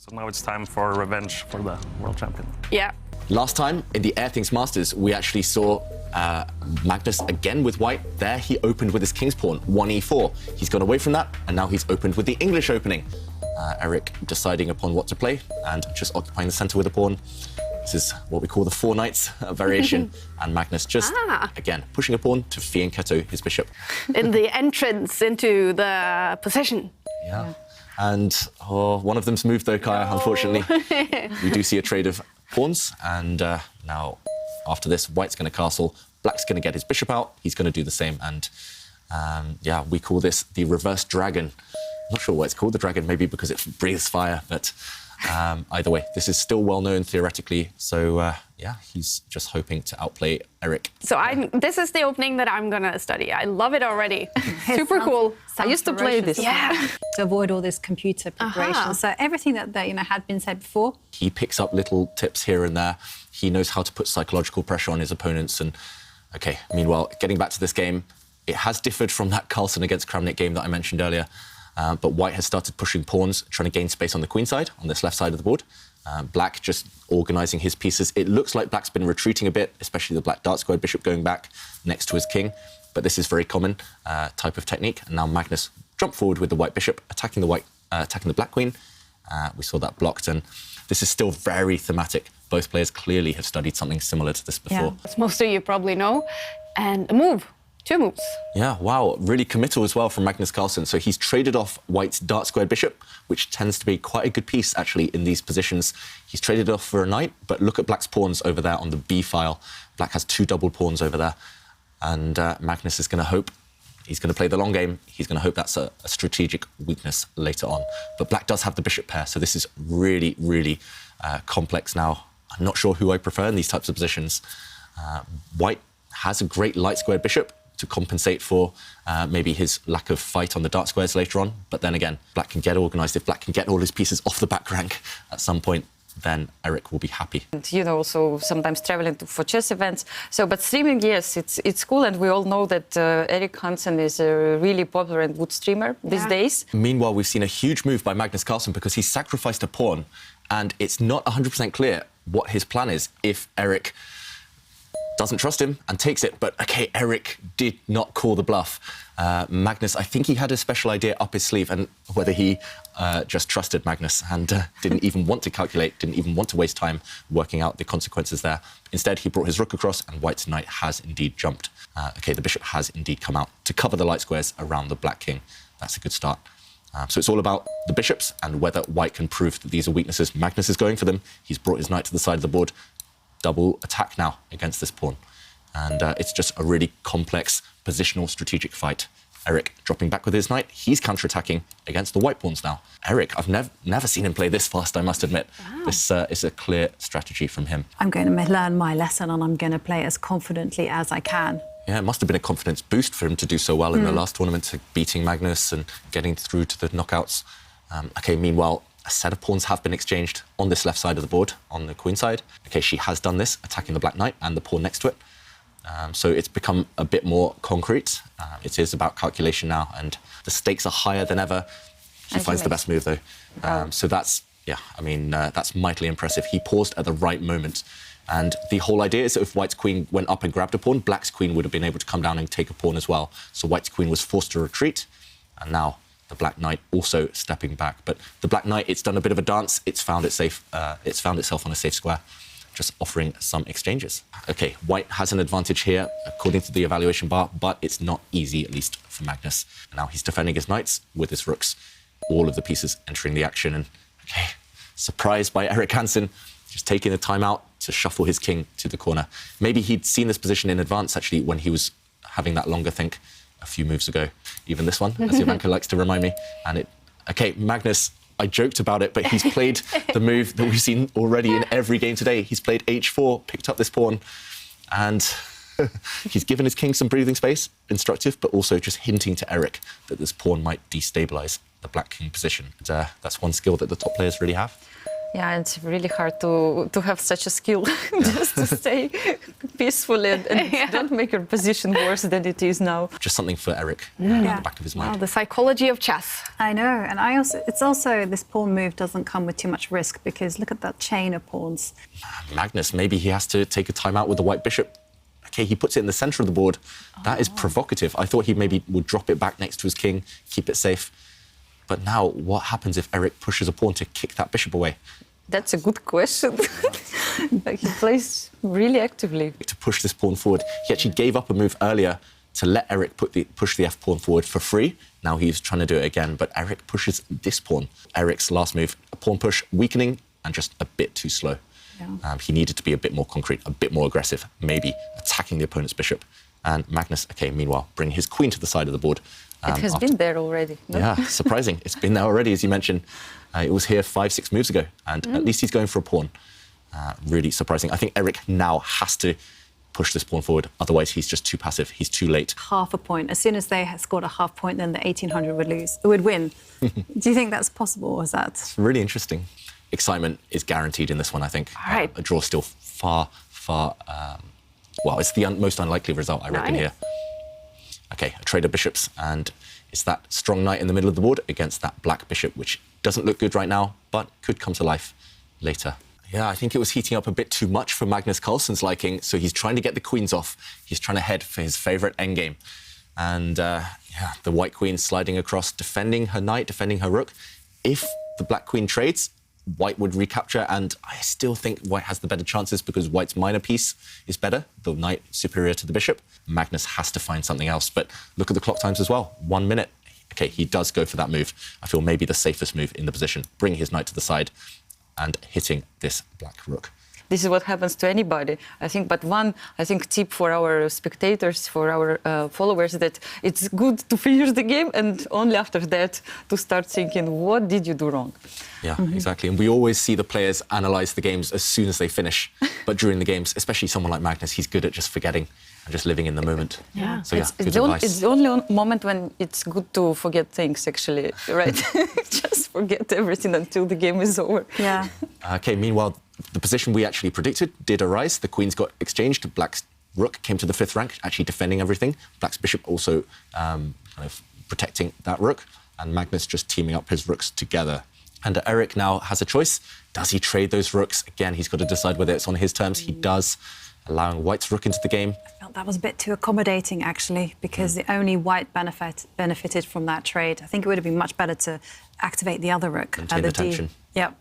So now it's time for revenge for the world champion. Yeah. Last time in the Air Things Masters, we actually saw Magnus again with white. There he opened with his king's pawn, 1e4. He's gone away from that, and now he's opened with the English opening. Eric deciding upon what to play and just occupying the center with a pawn. This is what we call the four knights variation. And Magnus just, again, pushing a pawn to fianchetto his bishop. In the entrance into the position. Yeah. And one of them's moved though, Kaya, unfortunately. We do see a trade of pawns, and now after this, white's going to castle, black's going to get his bishop out, he's going to do the same, and yeah, we call this the reverse dragon. I'm not sure why it's called the dragon, maybe because it breathes fire, but either way, this is still well known theoretically, so yeah, he's just hoping to outplay Eric. So this is the opening that I'm gonna study. I love it already. Super cool. I used to play this. Yeah. To avoid all this computer preparation. So everything that had been said before. He picks up little tips here and there. He knows how to put psychological pressure on his opponents. And okay, meanwhile, getting back to this game, it has differed from that Carlsen against Kramnik game that I mentioned earlier. But white has started pushing pawns, trying to gain space on the queen side, on this left side of the board. Black just organising his pieces. It looks like black's been retreating a bit, especially the black dark squared bishop going back next to his king. But this is very common type of technique. And now Magnus jumped forward with the white bishop, attacking the black queen. We saw that blocked, and this is still very thematic. Both players clearly have studied something similar to this before. Yeah. As most of you probably know. And a move. 2 moves. Yeah, wow, really committal as well from Magnus Carlsen. So he's traded off white's dark squared bishop, which tends to be quite a good piece, actually, in these positions. He's traded off for a knight, but look at black's pawns over there on the B file. Black has 2 double pawns over there. And Magnus is going to hope, he's going to play the long game. He's going to hope that's a strategic weakness later on. But black does have the bishop pair, so this is really, really complex now. I'm not sure who I prefer in these types of positions. White has a great light squared bishop to compensate for maybe his lack of fight on the dark squares later on. But then again, black can get organised. If black can get all his pieces off the back rank at some point, then Eric will be happy. And, you know, also sometimes traveling for chess events. So, but streaming, yes, it's cool. And we all know that Eric Hansen is a really popular and good streamer these days. Meanwhile, we've seen a huge move by Magnus Carlsen because he sacrificed a pawn, and it's not 100% clear what his plan is if Eric doesn't trust him and takes it. But OK, Eric did not call the bluff. Magnus, I think he had a special idea up his sleeve, and whether he just trusted Magnus and didn't even want to calculate, didn't even want to waste time working out the consequences there. Instead, he brought his rook across, and white's knight has indeed jumped. OK, the bishop has indeed come out to cover the light squares around the black king. That's a good start. So it's all about the bishops and whether white can prove that these are weaknesses. Magnus is going for them. He's brought his knight to the side of the board. Double attack now against this pawn. And it's just a really complex positional strategic fight. Eric dropping back with his knight. He's counter-attacking against the white pawns now. Eric, I've never seen him play this fast, I must admit. Wow. This is a clear strategy from him. I'm going to learn my lesson, and I'm going to play as confidently as I can. Yeah, it must have been a confidence boost for him to do so well in the last tournament, beating Magnus and getting through to the knockouts. OK, meanwhile, a set of pawns have been exchanged on this left side of the board, on the queen side. OK, she has done this, attacking the black knight and the pawn next to it. So it's become a bit more concrete. It is about calculation now, and the stakes are higher than ever. He finds the best move, though. So that's, yeah, I mean, that's mightily impressive. He paused at the right moment. And the whole idea is that if white's queen went up and grabbed a pawn, black's queen would have been able to come down and take a pawn as well. So white's queen was forced to retreat, and now the black knight also stepping back. But the black knight, it's done a bit of a dance. It's found itself on a safe square, just offering some exchanges. OK, white has an advantage here, according to the evaluation bar, but it's not easy, at least for Magnus. And now he's defending his knights with his rooks, all of the pieces entering the action. And OK, surprised by Eric Hansen, just taking the time out to shuffle his king to the corner. Maybe he'd seen this position in advance, actually, when he was having that longer think a few moves ago. Even this one, as Ivanka likes to remind me. And OK, Magnus, I joked about it, but he's played the move that we've seen already in every game today. He's played h4, picked up this pawn, and he's given his king some breathing space, instructive, but also just hinting to Eric that this pawn might destabilise the black king position. And, that's one skill that the top players really have. Yeah, it's really hard to have such a skill just to stay peaceful and don't make your position worse than it is now. Just something for Eric in the back of his mind. Wow, the psychology of chess. I know, and it's also this pawn move doesn't come with too much risk because look at that chain of pawns. Magnus, maybe he has to take a timeout with the white bishop. Okay, he puts it in the center of the board. That is provocative. I thought he maybe would drop it back next to his king, keep it safe. But now, what happens if Eric pushes a pawn to kick that bishop away? That's a good question. But he plays really actively. To push this pawn forward. He actually gave up a move earlier to let Eric push the f pawn forward for free. Now he's trying to do it again, but Eric pushes this pawn. Eric's last move, a pawn push, weakening, and just a bit too slow. Yeah. He needed to be a bit more concrete, a bit more aggressive, maybe attacking the opponent's bishop. And Magnus, okay, meanwhile, bring his queen to the side of the board. It has been there already. No? Yeah, surprising. It's been there already, as you mentioned. It was here 5-6 moves ago, and at least he's going for a pawn. Really surprising. I think Eric now has to push this pawn forward. Otherwise, he's just too passive. He's too late. Half a point. As soon as they scored a half point, then the 1800 would win. Do you think that's possible, or is that? It's really interesting. Excitement is guaranteed in this one, I think. All right. A draw still far, well, it's the most unlikely result, I reckon, here. Okay, a trade of bishops, and it's that strong knight in the middle of the board against that black bishop, which doesn't look good right now, but could come to life later. Yeah, I think it was heating up a bit too much for Magnus Carlsen's liking, so he's trying to get the queens off. He's trying to head for his favourite endgame. And yeah, the white queen sliding across, defending her knight, defending her rook. If the black queen trades, white would recapture, and I still think white has the better chances because white's minor piece is better, the knight superior to the bishop. Magnus has to find something else, but look at the clock times as well. 1 minute. Okay, he does go for that move. I feel maybe the safest move in the position. Bring his knight to the side and hitting this black rook. This is what happens to anybody, I think. But one, I think, tip for our spectators, for our followers, that it's good to finish the game and only after that to start thinking, what did you do wrong? Yeah, exactly. And we always see the players analyse the games as soon as they finish. But during the games, especially someone like Magnus, he's good at just forgetting and just living in the moment. Yeah. So yeah, good it's advice. It's the only moment when it's good to forget things, actually, right? Just forget everything until the game is over. Yeah. Okay, meanwhile, the position we actually predicted did arise. The queens got exchanged. Black's rook came to the 5th rank, actually defending everything. Black's bishop also kind of protecting that rook. And Magnus just teaming up his rooks together. And Eric now has a choice. Does he trade those rooks? Again, he's got to decide whether it's on his terms. He does, allowing white's rook into the game. I felt that was a bit too accommodating, actually, because the only white benefited from that trade. I think it would have been much better to activate the other rook. Maintain the tension. Yep.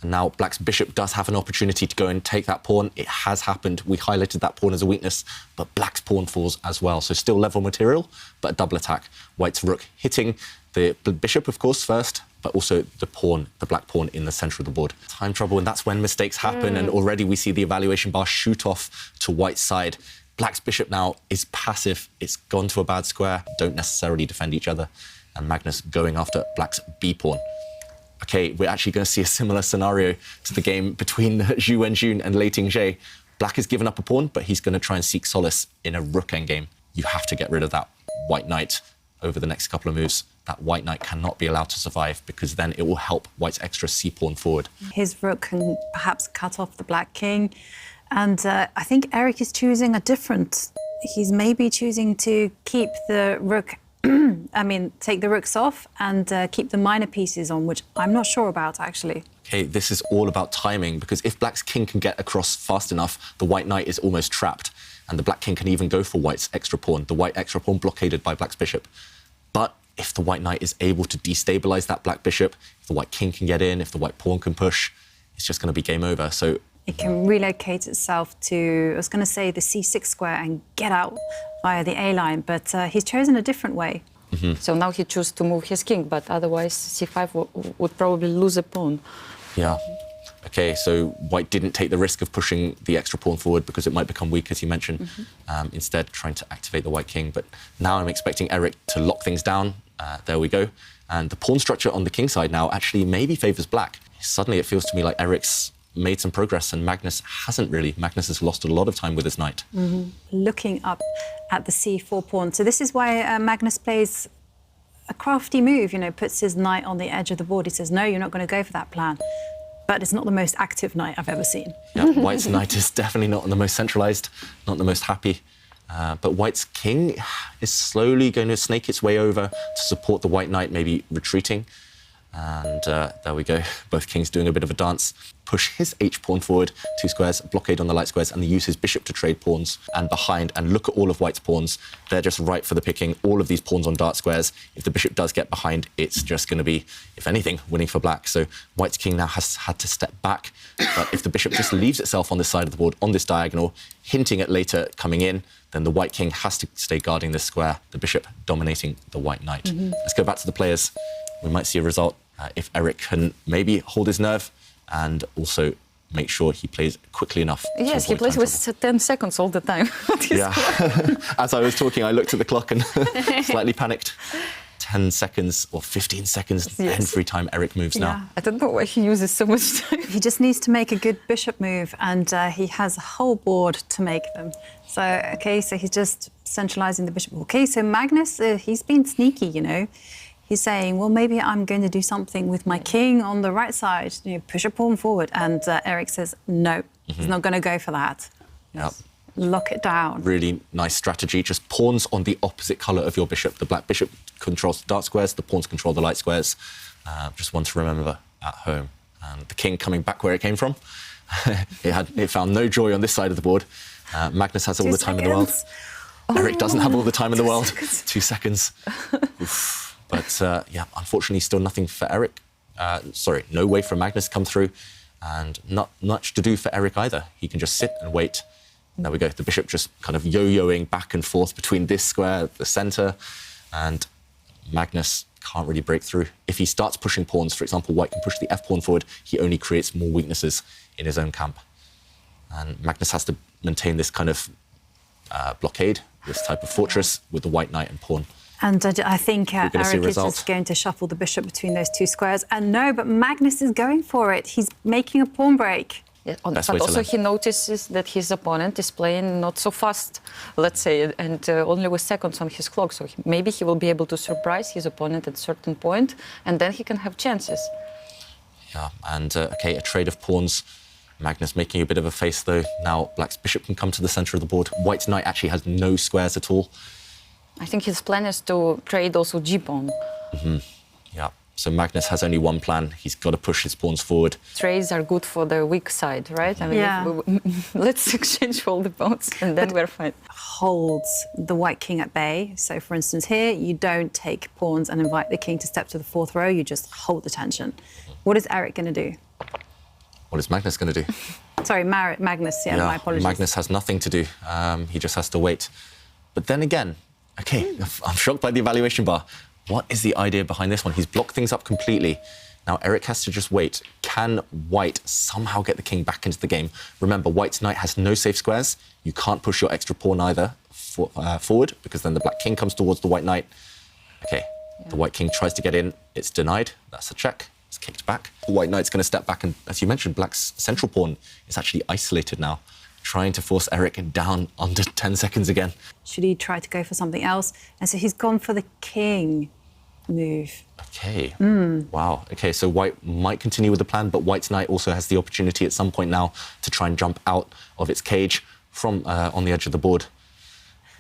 And now Black's bishop does have an opportunity to go and take that pawn. It has happened. We highlighted that pawn as a weakness, but Black's pawn falls as well. So still level material, but a double attack. White's rook hitting the bishop, of course, first, but also the pawn, the black pawn in the centre of the board. Time trouble, and that's when mistakes happen. And already we see the evaluation bar shoot off to White's side. Black's bishop now is passive. It's gone to a bad square. Don't necessarily defend each other. And Magnus going after Black's b-pawn. Okay, we're actually going to see a similar scenario to the game between Zhu Wenjun and Lei Tingjie. Black has given up a pawn, but he's going to try and seek solace in a rook endgame. You have to get rid of that white knight over the next couple of moves. That white knight cannot be allowed to survive because then it will help white's extra c-pawn forward. His rook can perhaps cut off the black king. And I think Eric is choosing a different... He's maybe choosing to keep the rook... take the rooks off and keep the minor pieces on, which I'm not sure about, actually. Okay, this is all about timing, because if Black's king can get across fast enough, the white knight is almost trapped, and the black king can even go for white's extra pawn, the white extra pawn blockaded by Black's bishop. But if the white knight is able to destabilise that black bishop, if the white king can get in, if the white pawn can push, it's just going to be game over. So it can relocate itself to, I was going to say, the c6 square and get out via the A line, but he's chosen a different way. So now he chose to move his king, but otherwise c5 would probably lose a pawn. Yeah. Okay, so white didn't take the risk of pushing the extra pawn forward because it might become weak, as you mentioned. Instead, trying to activate the white king. But now I'm expecting Eric to lock things down. There we go. And the pawn structure on the king side now actually maybe favours black. Suddenly it feels to me like Eric's made some progress and Magnus hasn't really. Magnus has lost a lot of time with his knight. Looking up at the c4 pawn. So this is why Magnus plays a crafty move, puts his knight on the edge of the board. He says, no, you're not going to go for that plan. but it's not the most active knight I've ever seen. Yeah, White's knight is definitely not the most centralised, not the most happy. But White's king is slowly going to snake its way over to support the White knight, maybe retreating. And there we go, both kings doing a bit of a dance. Push his h-pawn forward 2 squares, blockade on the light squares, and use his bishop to trade pawns and behind. And look at all of White's pawns. They're just ripe for the picking. All of these pawns on dark squares. If the bishop does get behind, it's just going to be, if anything, winning for black. So White's king now has had to step back. But if the bishop just leaves itself on this side of the board, on this diagonal, hinting at later coming in, then the White king has to stay guarding this square, the bishop dominating the White knight. Let's go back to the players. We might see a result if Eric can maybe hold his nerve and also make sure he plays quickly enough. Yes, he plays with 10 seconds all the time. Yeah. As I was talking, I looked at the clock and slightly panicked. 10 seconds or 15 seconds every time Eric moves now. I don't know why he uses so much time. He just needs to make a good bishop move, and he has a whole board to make them. So, OK, so he's just centralising the bishop. OK, so Magnus, he's been sneaky, you know. He's saying, well, maybe I'm going to do something with my king on the right side, you know, push a pawn forward. And Eric says, no, he's not going to go for that. Yep. Lock it down. Really nice strategy. Just pawns on the opposite colour of your bishop. The black bishop controls the dark squares, the pawns control the light squares. Just one to remember at home. And the king coming back where it came from. it found no joy on this side of the board. Magnus has all the time in the world. Eric doesn't have all the time in the world. 2 seconds. Oof. But, yeah, unfortunately, still nothing for Eric. No way for Magnus to come through. And not much to do for Eric either. He can just sit and wait. There we go. The bishop just kind of yo-yoing back and forth between this square, the centre. And Magnus can't really break through. If he starts pushing pawns, for example, White can push the f-pawn forward, he only creates more weaknesses in his own camp. And Magnus has to maintain this kind of blockade, this type of fortress with the White knight and pawn. And I think Eric is just going to shuffle the bishop between those 2 squares. And no, but Magnus is going for it. He's making a pawn break. Yeah, but also he notices that his opponent is playing not so fast, let's say, and only with seconds on his clock. So maybe he will be able to surprise his opponent at a certain point, and then he can have chances. Yeah, and OK, a trade of pawns. Magnus making a bit of a face, though. Now Black's bishop can come to the centre of the board. White's knight actually has no squares at all. I think his plan is to trade also g-pawn. Yeah, so Magnus has only one plan. He's got to push his pawns forward. Trades are good for the weak side, right? I mean, let's exchange all the pawns and then we're fine. Holds the White king at bay. So, for instance, here, you don't take pawns and invite the king to step to the 4th row. You just hold the tension. What is Eric going to do? What is Magnus going to do? Sorry, Magnus, my apologies. Magnus has nothing to do. He just has to wait. But then again, OK, I'm shocked by the evaluation bar. What is the idea behind this one? He's blocked things up completely. Now, Eric has to just wait. Can White somehow get the king back into the game? Remember, White's knight has no safe squares. You can't push your extra pawn either forward, because then the black king comes towards the White knight. OK, the White king tries to get in. It's denied. That's a check. It's kicked back. The White knight's going to step back, and as you mentioned, Black's central pawn is actually isolated now, trying to force Eric down under 10 seconds again. Should he try to go for something else? And so he's gone for the king move. OK. Wow. OK, so White might continue with the plan, but White's knight also has the opportunity at some point now to try and jump out of its cage from on the edge of the board.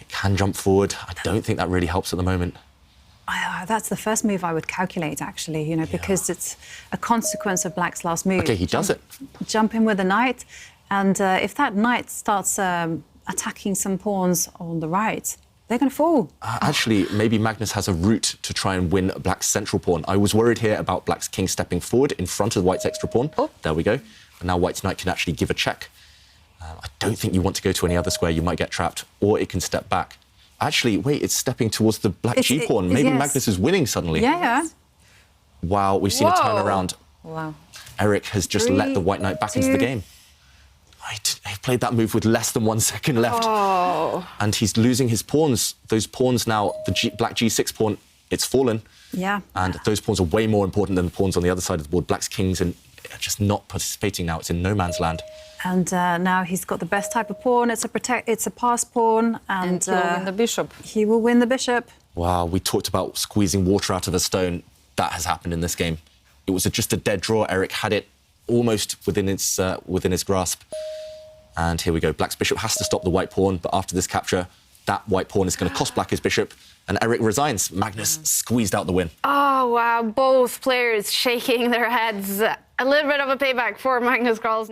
It can jump forward. I don't think that really helps at the moment. That's the first move I would calculate, actually, you know, because it's a consequence of Black's last move. OK, he does it. Jump in with the knight. And if that knight starts attacking some pawns on the right, they're going to fall. Actually, maybe Magnus has a route to try and win Black's central pawn. I was worried here about Black's king stepping forward in front of White's extra pawn. Oh. There we go. But now White's knight can actually give a check. I don't think you want to go to any other square. You might get trapped. Or it can step back. Actually, wait, it's stepping towards the black g-pawn. Maybe Magnus is winning suddenly. Yeah. Wow, we've seen a turnaround. Wow. Eric has just let the White knight back into the game. He played that move with less than 1 second left. Oh. And he's losing his pawns. Those pawns now, the black g6 pawn, it's fallen. Yeah. And those pawns are way more important than the pawns on the other side of the board. Black's kings are just not participating now. It's in no man's land. And now he's got the best type of pawn. It's a pass pawn. And he'll win the bishop. He will win the bishop. Wow, we talked about squeezing water out of a stone. That has happened in this game. It was just a dead draw. Eric had it almost within his grasp. And here we go. Black's bishop has to stop the white pawn, but after this capture, that white pawn is going to cost Black his bishop, and Eric resigns. Magnus squeezed out the win. Oh, wow. Both players shaking their heads. A little bit of a payback for Magnus Carlsen.